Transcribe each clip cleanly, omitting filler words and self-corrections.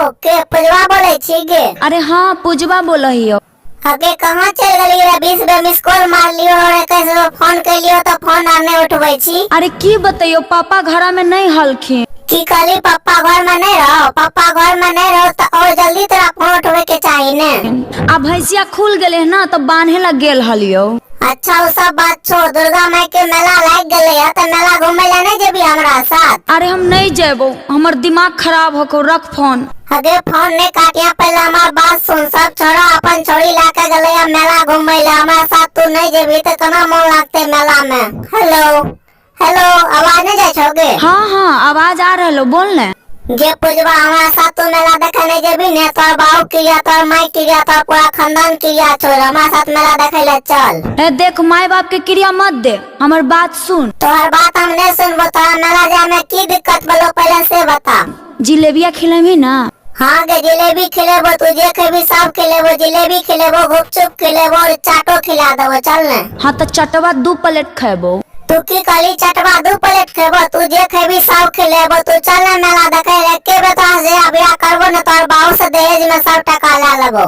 के पूजवा बोले छी गे? अरे हाँ पूजवा बोल रही हो। आगे कहाँ चल गली रे? 20 बे मिस कॉल मार लियो और 21 बे फोन कर लियो तो फोन आर नहीं उठबै छी। अरे की बताइयो पापा घर में नहीं हलखिन। की कहली पापा घर में नहीं रहो? पापा घर में नहीं रहो तो और जल्दी तेरा फोन उठवे के चाहिए ने। अब भैंसिया खुल गए ना तो बांधे लग गेल हलियो। अच्छा वो सब बात छोड़, दुर्गा माई के मेला लाग गले है तो मेला घूमे ला नहीं जेबी हमरा साथ? अरे हम नहीं जेबो, हमर दिमाग खराब होको, रख फोन। अगे फोन ने काटिया, पहले हमार बात सुन। सब छोरा अपन छोड़ी लाके गले है मेला घूमे ला, हमारा साथ तू नहीं जेबी तो केना मन लगते मेला में। हेलो हेलो, आवाज नहीं जाए छोगे? हाँ हाँ आवाज आ रहा, बोल ने। जे पूजवा हमारा साथ तू मेला देखे नहीं जेबी ने, तोर बाबू क्रिया, तोर माई क्रिया, तोर पूरा खानदान क्रिया छोड़ हमारा साथ मेला देखे ले चल। ए देख माई बाप के क्रिया मत दे, हमर बात सुन। तोहर बात हम नहीं सुनबो, तोरा मेला जाए में की दिक्कत बोलो पहले से बता। जिलेबिया खिलेबी ना? हाँ गे जिलेबी खिलेबो, तू जे खेबी सब खिलेबो, जिलेबी खिलेबो, गुपचुप खिलेबो और चाटो खिला देबो, चल ने। हाँ तो चटवा 2 प्लेट खेबो। तू की कहली चटवा 2 प्लेट खेबो? तू जे खेबी सब खिलेबो, तू चल ने मेला देखे ले। के बता जे बियाह करबो ने तोर बाबू से दहेज में सब टका ले लेबो।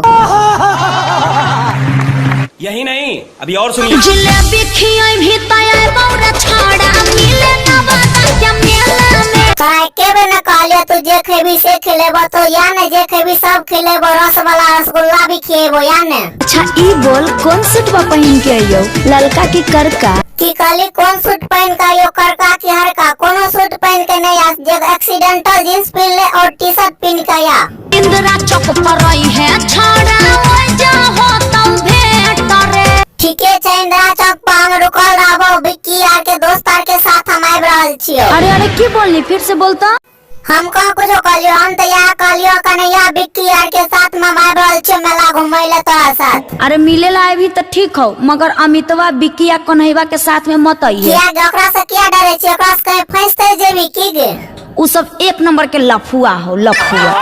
यही नहीं अभी और सुनिए। जिलेबी खियाई भी तैयार बौरा छाड़ा मिले ना बता क्या मेला में। काहे के बे न कहलियो तू जे खेबी से खिलेबो, तो या ने जे खेबी सब खिलेबो, रसवाला रसगुल्ला भी खिएबो या ने। अच्छा ई बोल कौन सूटवा पहन के आइयो, ललका की करका? की कहली कौन सूट पहन के आइयो, करका की हरका? कोनो सूट पहन के नहीं आ, जे एक्सीडेंटल जींस पहन ले और टी शर्ट पहन के आया। इंदिरा चौक पर आई है छाड़ा ओए जा हो तम भेट रे। ठीके छै, इंदिरा चौक पर हम रुकल रहबो, बिक्की आर के दोस्त आर के साथ हम आबि रहल छियो। अरे अरे की बोलनी, फिर से बोलता। हम कहाँ कुछ कहलियो, हम तो यहाँ कहलियो कन्हैया बिक्की आर के साथ में हम आबि रहल छियो मेला घूमे ले तोरा साथ। अरे मिले ला भी तो ठीक हो, मगर अमितवा बिक्की या कन्हैया के साथ में मत आइए। किया गे ओकरा से किया डरे छी? ओकरा से कहीं फंसते जेबी की गे? उ सब 1 नंबर के लफुआ हो, लफुआ।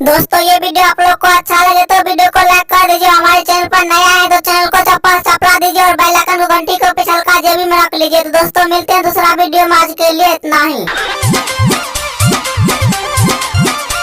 दोस्तों ये वीडियो आप लोग को अच्छा लगे तो वीडियो को लाइक कर दीजिए। हमारे चैनल पर नया है तो चैनल को चपला दीजिए और बेल आइकन को घंटी को पिछलका जेबी में रख लीजिए। तो दोस्तों मिलते हैं दूसरा वीडियो में, आज के लिए इतना ही।